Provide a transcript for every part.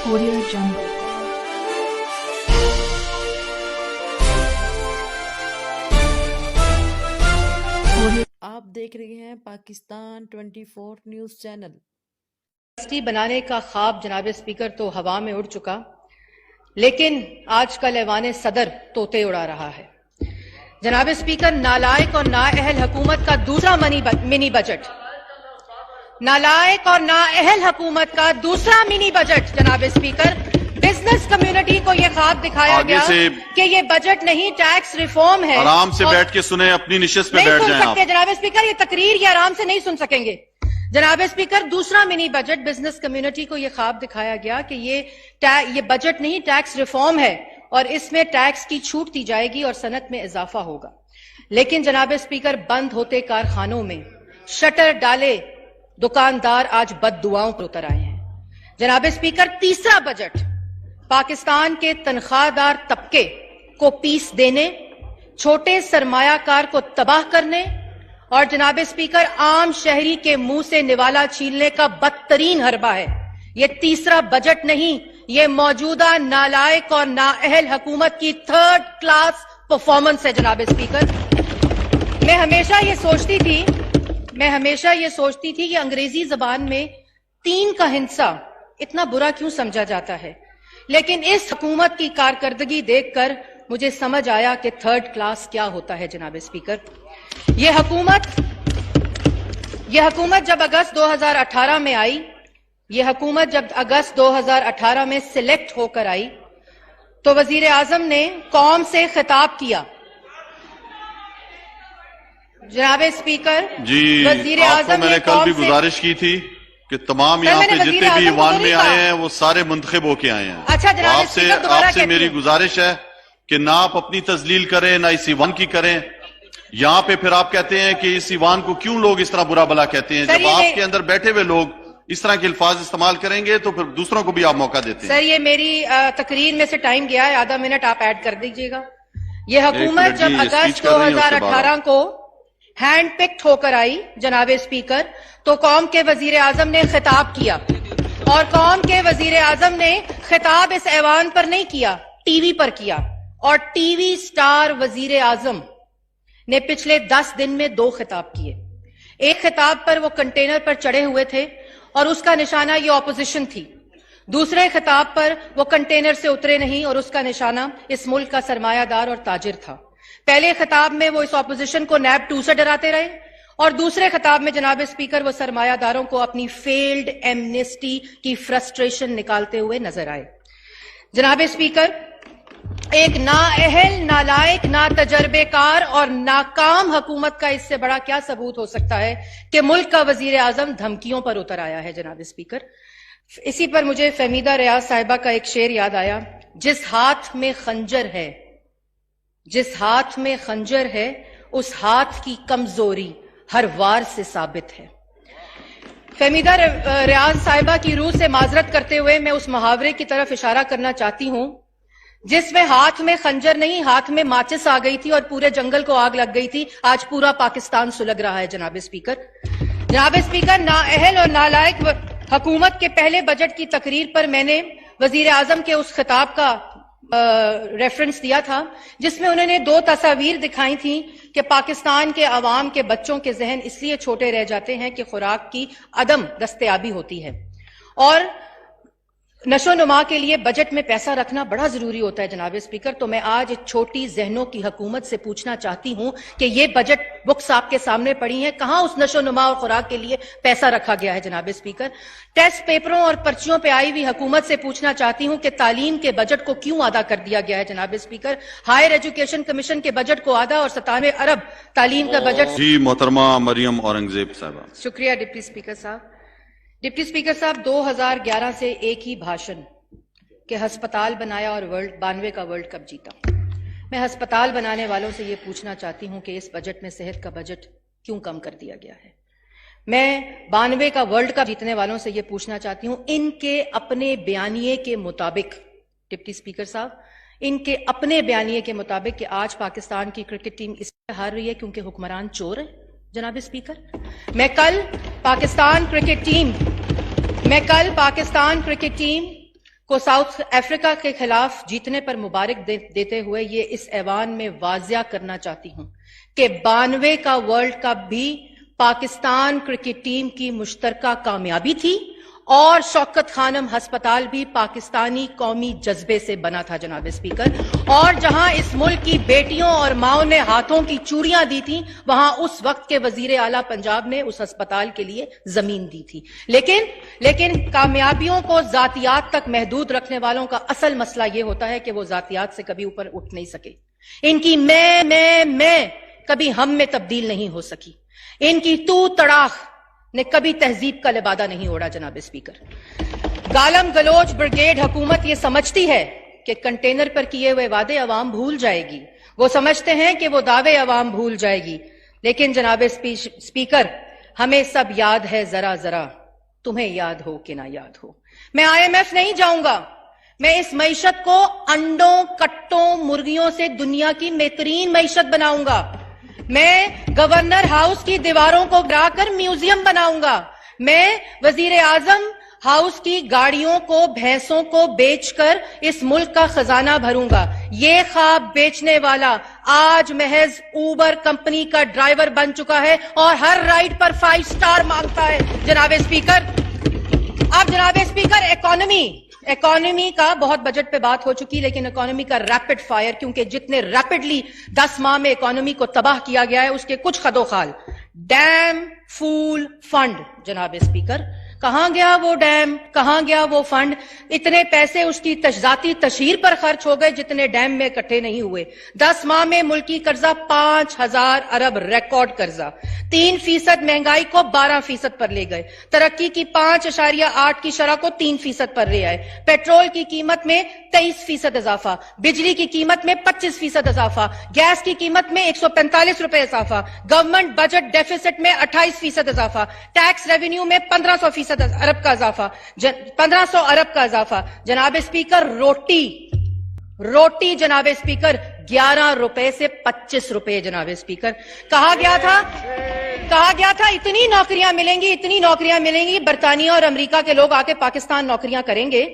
Audio Jungle. آپ دیکھ رہے ہیں پاکستان 24 نیوز چینل۔ یونیورسٹی بنانے کا خواب جناب اسپیکر تو ہوا میں اڑ چکا، لیکن آج کل ایوان صدر طوطے اڑا رہا ہے۔ جناب اسپیکر، نالائق اور نااہل حکومت کا دوسرا منی بجٹ، نالائق اور نااہل حکومت کا دوسرا منی بجٹ جناب اسپیکر، بزنس کمیونٹی کو یہ خواب دکھایا گیا کہ یہ بجٹ نہیں، ٹیکس ریفارم ہے۔ آرام سے بیٹھ کے سنیں، اپنی نشست پہ بیٹھ نہیں سن جائیں سکتے جناب اسپیکر، یہ تقریر یہ آرام سے نہیں سن سکیں گے۔ جناب اسپیکر، دوسرا منی بجٹ، بزنس کمیونٹی کو یہ خواب دکھایا گیا کہ یہ بجٹ نہیں، ٹیکس ریفارم ہے اور اس میں ٹیکس کی چھوٹ دی جائے گی اور صنعت میں اضافہ ہوگا۔ لیکن جناب اسپیکر، بند ہوتے کارخانوں میں شٹر ڈالے دکاندار آج بد دعاؤں پر اتر آئے ہیں۔ جناب اسپیکر، تیسرا بجٹ پاکستان کے تنخواہ دار طبقے کو پیس دینے، چھوٹے سرمایہ کار کو تباہ کرنے اور جناب اسپیکر عام شہری کے منہ سے نوالا چھیننے کا بدترین حربہ ہے۔ یہ تیسرا بجٹ نہیں، یہ موجودہ نالائق اور نااہل حکومت کی تھرڈ کلاس پرفارمنس ہے۔ جناب اسپیکر، میں ہمیشہ یہ سوچتی تھی کہ انگریزی زبان میں 3 کا ہندسہ اتنا برا کیوں سمجھا جاتا ہے، لیکن اس حکومت کی کارکردگی دیکھ کر مجھے سمجھ آیا کہ تھرڈ کلاس کیا ہوتا ہے۔ جناب اسپیکر، یہ حکومت جب اگست 2018 میں آئی، یہ حکومت جب اگست 2018 میں سلیکٹ ہو کر آئی تو وزیر اعظم نے قوم سے خطاب کیا۔ جناب اسپیکر، وزیر اعظم میں نے کل بھی گزارش کی تھی کہ تمام یہاں پہ جتنے بھی ایوان میں آئے ہیں وہ سارے منتخب ہو کے آئے ہیں۔ اچھا جناب اسپیکر، آپ سے میری گزارش ہے کہ نہ آپ اپنی تذلیل کریں نہ اس ایوان کی کریں۔ یہاں پہ پھر آپ کہتے ہیں کہ اس ایوان کو کیوں لوگ اس طرح برا بلا کہتے ہیں، جب آپ کے اندر بیٹھے ہوئے لوگ اس طرح کے الفاظ استعمال کریں گے تو پھر دوسروں کو بھی آپ موقع دیتے ہیں۔ سر، یہ میری تقریر میں سے ٹائم گیا ہے، آدھا منٹ آپ ایڈ کر دیجئے گا۔ یہ حکومت جب اگست 2018 کو ہینڈ پکڈ ہو کر آئی جناب اسپیکر، تو قوم کے وزیر اعظم نے خطاب کیا، اور قوم کے وزیر اعظم نے خطاب اس ایوان پر نہیں کیا، ٹی وی پر کیا، اور ٹی وی سٹار وزیر اعظم نے پچھلے 10 دن میں 2 خطاب کیے۔ ایک خطاب پر وہ کنٹینر پر چڑھے ہوئے تھے اور اس کا نشانہ یہ اپوزیشن تھی۔ دوسرے خطاب پر وہ کنٹینر سے اترے نہیں اور اس کا نشانہ اس ملک کا سرمایہ دار اور تاجر تھا۔ پہلے خطاب میں وہ اس اپوزیشن کو نیب 2 سے ڈراتے رہے، اور دوسرے خطاب میں جناب اسپیکر وہ سرمایہ داروں کو اپنی فیلڈ ایمنسٹی کی فرسٹریشن نکالتے ہوئے نظر آئے۔ جناب اسپیکر، ایک نااہل، نالائق، ناتجربے کار اور ناکام حکومت کا اس سے بڑا کیا ثبوت ہو سکتا ہے کہ ملک کا وزیر اعظم دھمکیوں پر اتر آیا ہے۔ جناب اسپیکر، اسی پر مجھے فہمیدہ ریاض صاحبہ کا ایک شعر یاد آیا، جس ہاتھ میں خنجر ہے اس ہاتھ کی کمزوری ہر وار سے ثابت ہے۔ فہمیدہ ریاض صاحبہ کی روح سے معذرت کرتے ہوئے میں اس محاورے کی طرف اشارہ کرنا چاہتی ہوں جس میں ہاتھ میں خنجر نہیں، ہاتھ میں ماچس آ گئی تھی اور پورے جنگل کو آگ لگ گئی تھی، آج پورا پاکستان سلگ رہا ہے۔ جناب اسپیکر، نااہل اور نالائق حکومت کے پہلے بجٹ کی تقریر پر میں نے وزیر اعظم کے اس خطاب کا ریفرنس دیا تھا جس میں انہوں نے 2 تصاویر دکھائی تھیں کہ پاکستان کے عوام کے بچوں کے ذہن اس لیے چھوٹے رہ جاتے ہیں کہ خوراک کی عدم دستیابی ہوتی ہے، اور نشو و نما کے لیے بجٹ میں پیسہ رکھنا بڑا ضروری ہوتا ہے۔ جناب اسپیکر، تو میں آج چھوٹی ذہنوں کی حکومت سے پوچھنا چاہتی ہوں کہ یہ بجٹ بکس آپ کے سامنے پڑی ہیں، کہاں اس نشو و نما اور خوراک کے لیے پیسہ رکھا گیا ہے؟ جناب اسپیکر، ٹیسٹ پیپروں اور پرچیوں پہ آئی ہوئی حکومت سے پوچھنا چاہتی ہوں کہ تعلیم کے بجٹ کو کیوں آدھا کر دیا گیا ہے؟ جناب اسپیکر، ہائر ایجوکیشن کمیشن کے بجٹ کو آدھا اور 97 ارب تعلیم کا بجٹ۔ جی محترمہ مریم اورنگزیب صاحبہ۔ شکریہ ڈپٹی اسپیکر صاحب۔ ڈپٹی اسپیکر صاحب، 2011 سے ایک ہی بھاشن کہ ہسپتال بنایا اور 92 کا ورلڈ کپ جیتا۔ میں ہسپتال بنانے والوں سے یہ پوچھنا چاہتی ہوں کہ اس بجٹ میں صحت کا بجٹ کیوں کم کر دیا گیا ہے؟ میں 92 کا ورلڈ کپ جیتنے والوں سے یہ پوچھنا چاہتی ہوں، ان کے اپنے بیانیے کے مطابق، ڈپٹی اسپیکر صاحب، ان کے اپنے بیانیے کے مطابق کہ آج پاکستان کی کرکٹ ٹیم اس لیے ہار رہی ہے کیونکہ حکمران چور ہے۔ جناب اسپیکر، میں کل پاکستان کرکٹ ٹیم کو ساؤتھ افریقہ کے خلاف جیتنے پر مبارک دیتے ہوئے یہ اس ایوان میں واضح کرنا چاہتی ہوں کہ 92 کا ورلڈ کپ بھی پاکستان کرکٹ ٹیم کی مشترکہ کامیابی تھی اور شوکت خانم ہسپتال بھی پاکستانی قومی جذبے سے بنا تھا جناب اسپیکر. اور جہاں اس ملک کی بیٹیوں اور ماؤں نے ہاتھوں کی چوڑیاں دی تھیں وہاں اس وقت کے وزیر اعلیٰ پنجاب نے اس ہسپتال کے لیے زمین دی تھی. لیکن کامیابیوں کو ذاتیات تک محدود رکھنے والوں کا اصل مسئلہ یہ ہوتا ہے کہ وہ ذاتیات سے کبھی اوپر اٹھ نہیں سکے. ان کی میں کبھی ہم میں تبدیل نہیں ہو سکی. ان کی تو تڑاخ نے کبھی تہذیب کا لبادہ نہیں اوڑھا جناب اسپیکر. گالم گلوچ بریگیڈ حکومت یہ سمجھتی ہے کہ کنٹینر پر کیے ہوئے وعدے عوام بھول جائے گی. وہ سمجھتے ہیں کہ وہ دعوے عوام بھول جائے گی. لیکن جناب اسپیکر ہمیں سب یاد ہے ذرا ذرا, تمہیں یاد ہو کہ نہ یاد ہو. میں IMF نہیں جاؤں گا. میں اس معیشت کو انڈوں کٹوں مرغیوں سے دنیا کی بہترین معیشت بناؤں گا. میں گورنر ہاؤس کی دیواروں کو گرا کر میوزیم بناؤں گا. میں وزیر اعظم ہاؤس کی گاڑیوں کو بھینسوں کو بیچ کر اس ملک کا خزانہ بھروں گا. یہ خواب بیچنے والا آج محض اوبر کمپنی کا ڈرائیور بن چکا ہے اور ہر رائڈ پر 5 سٹار مانگتا ہے جناب اسپیکر. اب جناب اسپیکر اکانومی کا بہت بجٹ پہ بات ہو چکی, لیکن اکانومی کا ریپڈ فائر, کیونکہ جتنے ریپڈلی 10 ماہ میں اکانومی کو تباہ کیا گیا ہے اس کے کچھ خد و خال. ڈیم فول فنڈ جناب اسپیکر, کہاں گیا وہ ڈیم, کہاں گیا وہ فنڈ؟ اتنے پیسے اس کی ذاتی تشہیر پر خرچ ہو گئے جتنے ڈیم میں اکٹھے نہیں ہوئے. 10 ماہ میں ملکی قرضہ 5000 ارب ریکارڈ قرضہ. 3% مہنگائی کو 12% پر لے گئے. ترقی کی 5.8 کی شرح کو 3% پر لے آئے. پیٹرول کی قیمت میں 23% اضافہ, بجلی کی قیمت میں 25% اضافہ, گیس کی قیمت میں 145 روپے اضافہ, گورنمنٹ بجٹ ڈیفیسٹ میں 28% اضافہ, ٹیکس ریونیو میں 1500 ارب کا اضافہ, 1500 ارب کا اضافہ. جناب اسپیکر روٹی جناب اسپیکر 11 روپے سے 25 روپے جناب اسپیکر. کہا گیا تھا اتنی نوکریاں ملیں گی برطانیہ اور امریکہ کے لوگ آ کے پاکستان نوکریاں کریں گے,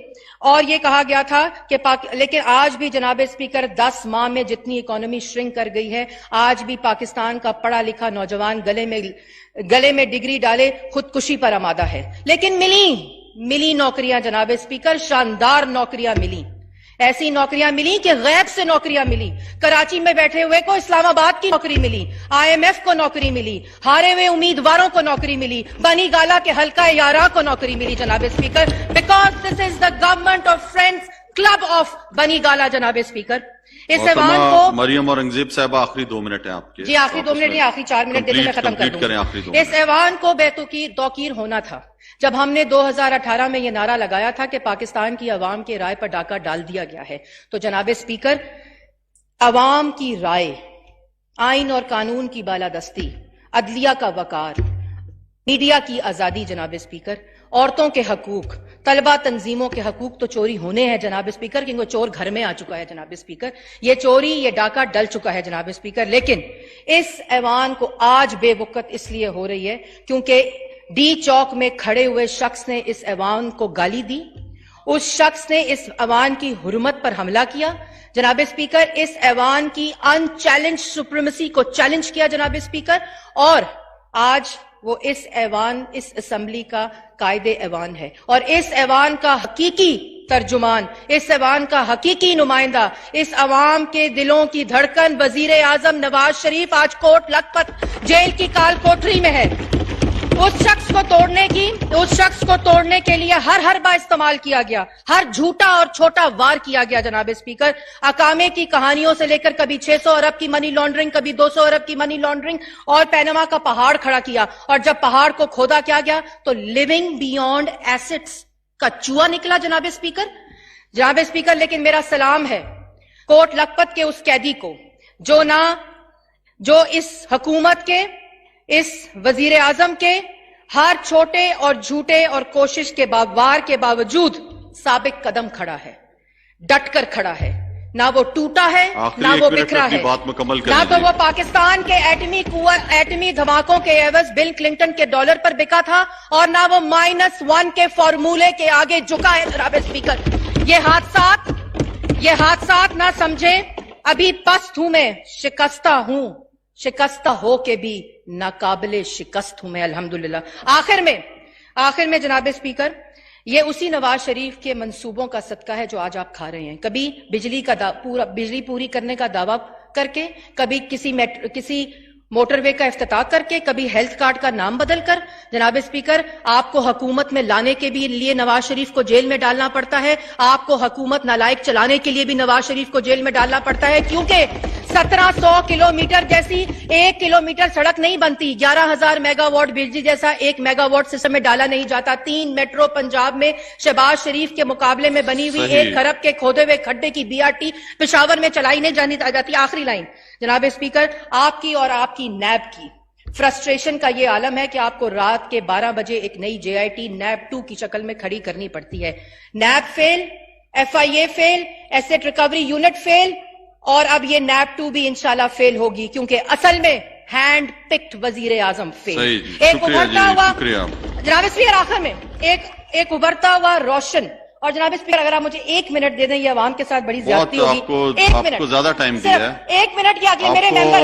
اور یہ کہا گیا تھا کہ لیکن آج بھی جناب اسپیکر 10 ماہ میں جتنی اکانومی شرنک کر گئی ہے, آج بھی پاکستان کا پڑھا لکھا نوجوان گلے میں ڈگری ڈالے خودکشی پر آمادہ ہے. لیکن ملی نوکریاں جناب اسپیکر, شاندار نوکریاں ملی. ایسی نوکریاں ملی کہ غیب سے نوکریاں ملی. کراچی میں بیٹھے ہوئے کو اسلام آباد کی نوکری ملی, IMF کو نوکری ملی, ہارے ہوئے امیدواروں کو نوکری ملی, بنی گالا کے حلقہ یارا کو نوکری ملی جناب speaker. Because this is the government of friends club of بنی گالا جناب اسپیکر. اس ایوان کو مریم اورنگزیب صاحب آخری 2 منٹ ہیں آپ کے. جی آخری 2 منٹ نہیں, آخری 4 منٹ دیتے میں ختم کر دوں. اس ایوان کو توقیر ہونا تھا جب ہم نے 2018 میں یہ نعرہ لگایا تھا کہ پاکستان کی عوام کی رائے پر ڈاکہ ڈال دیا گیا ہے. تو جناب اسپیکر عوام کی رائے, آئین اور قانون کی بالادستی, عدلیہ کا وقار, میڈیا کی آزادی جناب اسپیکر, عورتوں کے حقوق, طلبہ تنظیموں کے حقوق تو چوری ہونے ہیں جناب اسپیکر, کیونکہ چور گھر میں آ چکا ہے جناب اسپیکر. یہ ڈاکہ ڈل چکا ہے جناب اسپیکر. لیکن اس ایوان کو آج بے وقت اس لیے ہو رہی ہے کیونکہ ڈی چوک میں کھڑے ہوئے شخص نے اس ایوان کو گالی دی. اس شخص نے اس ایوان کی حرمت پر حملہ کیا جناب اسپیکر. اس ایوان کی ان چیلنج سپریمیسی کو چیلنج کیا جناب اسپیکر, اور آج وہ اس اسمبلی کا قائد ایوان ہے, اور اس ایوان کا حقیقی ترجمان, اس ایوان کا حقیقی نمائندہ, اس عوام کے دلوں کی دھڑکن وزیر اعظم نواز شریف آج کوٹ لکھپت جیل کی کال کوٹری میں ہے. اس شخص کو توڑنے کے لیے ہر با استعمال کیا گیا, ہر جھوٹا اور چھوٹا وار کیا گیا جناب اسپیکر. اقامے کی کہانیوں سے لے کر کبھی 600 ارب کی منی لانڈرنگ, کبھی 200 ارب کی منی لانڈرنگ, اور پینما کا پہاڑ کھڑا کیا, اور جب پہاڑ کو کھودا کیا گیا تو لیونگ بیونڈ ایسٹس کا چوہا نکلا جناب اسپیکر. لیکن میرا سلام ہے کوٹ لکھپت کے اس قیدی کو جو اس حکومت کے, اس وزیر اعظم کے ہر چھوٹے اور جھوٹے اور کوشش کے وار کے باوجود ثابت قدم کھڑا ہے, ڈٹ کر کھڑا ہے, نہ وہ ٹوٹا ہے نہ وہ بکھرا ہے، بات مکمل نہ تو وہ پاکستان کے ایٹمی دھماکوں کے عوض بل کلنٹن کے ڈالر پر بکا تھا، اور نہ وہ -1 کے فارمولے کے آگے جھکا ہے جناب اسپیکر۔ یہ حادثات نہ سمجھے ابھی پست ہوں میں، شکستہ ہو کے بھی ناقابل شکست ہوں میں الحمدللہ۔ آخر میں جناب اسپیکر، یہ اسی نواز شریف کے منصوبوں کا صدقہ ہے جو آج آپ کھا رہے ہیں، کبھی بجلی پوری کرنے کا دعویٰ کر کے، کبھی کسی موٹر وے کا افتتاح کر کے، کبھی ہیلتھ کارڈ کا نام بدل کر۔ جناب اسپیکر، آپ کو حکومت میں لانے کے بھی لیے نواز شریف کو جیل میں ڈالنا پڑتا ہے، آپ کو حکومت نالائق چلانے کے لیے بھی نواز شریف کو جیل میں ڈالنا پڑتا ہے، کیونکہ 1700 کلومیٹر جیسی 1 کلومیٹر سڑک نہیں بنتی، 11,000 میگا واٹ بجلی جیسا 1 میگا واٹ سسٹم میں ڈالا نہیں جاتا، 3 میٹرو پنجاب میں شہباز شریف کے مقابلے میں بنی ہوئی 1 خرب کے کھودے ہوئے کھڈے کی BRT پشاور میں چلائی نہیں جانی جاتی۔ آخری لائن جناب اسپیکر، آپ کی اور آپ کی نیب کی فرسٹریشن کا یہ عالم ہے کہ آپ کو رات کے 12 بجے ایک نئی JIT نیب 2 کی شکل میں کھڑی کرنی پڑتی ہے۔ نیب فیل، FIA فیل، ایسٹ ریکوری یونٹ فیل، اور اب یہ نیب 2 بھی انشاءاللہ فیل ہوگی، کیونکہ اصل میں ہینڈ پکڈ وزیر اعظم فیل۔ ایک ابھرتا ہوا جناب اسپیکر، آخر میں ایک ابھرتا ہوا روشن، اور جناب اسپیکر اگر آپ مجھے 1 منٹ دے دیں، یہ عوام کے ساتھ بڑی زیادتی ہوگی۔ آپ کو زیادہ ٹائم دیا ہے، 1 منٹ کی آخری میرے ممبر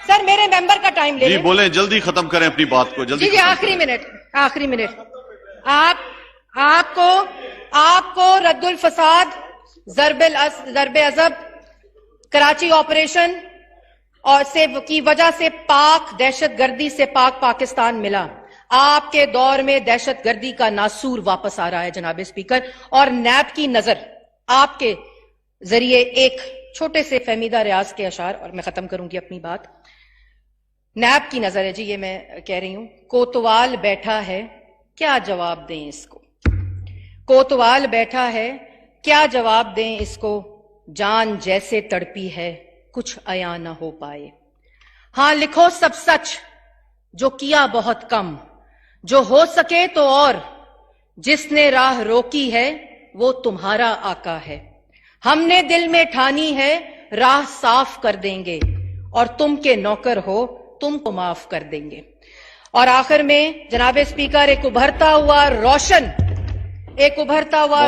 سر، میرے ممبر کا ٹائم لے لیں۔ جی بولیں، جلدی ختم کریں اپنی بات کو، جلدی۔ جی آخری منٹ آپ کو رد الفساد، ضرب عضب، کراچی آپریشن اور کی وجہ سے پاک دہشت گردی سے پاک پاکستان ملا۔ آپ کے دور میں دہشت گردی کا ناسور واپس آ رہا ہے جناب اسپیکر، اور نیب کی نظر آپ کے ذریعے ایک چھوٹے سے فہمیدہ ریاض کے اشعار، اور میں ختم کروں گی اپنی بات۔ نیب کی نظر ہے جی، یہ میں کہہ رہی ہوں، کوتوال بیٹھا ہے کیا جواب دیں اس کو، کوتوال بیٹھا ہے کیا جواب دیں اس کو، جان جیسے تڑپی ہے کچھ عیاں نہ ہو پائے۔ ہاں لکھو سب سچ، جو کیا بہت کم، جو ہو سکے تو اور، جس نے راہ روکی ہے وہ تمہارا آقا ہے۔ ہم نے دل میں ٹھانی ہے راہ صاف کر دیں گے، اور تم کے نوکر ہو تم کو معاف کر دیں گے۔ اور آخر میں جناب اسپیکر، ایک ابھرتا ہوا روشن، ایک ابھرتا ہوا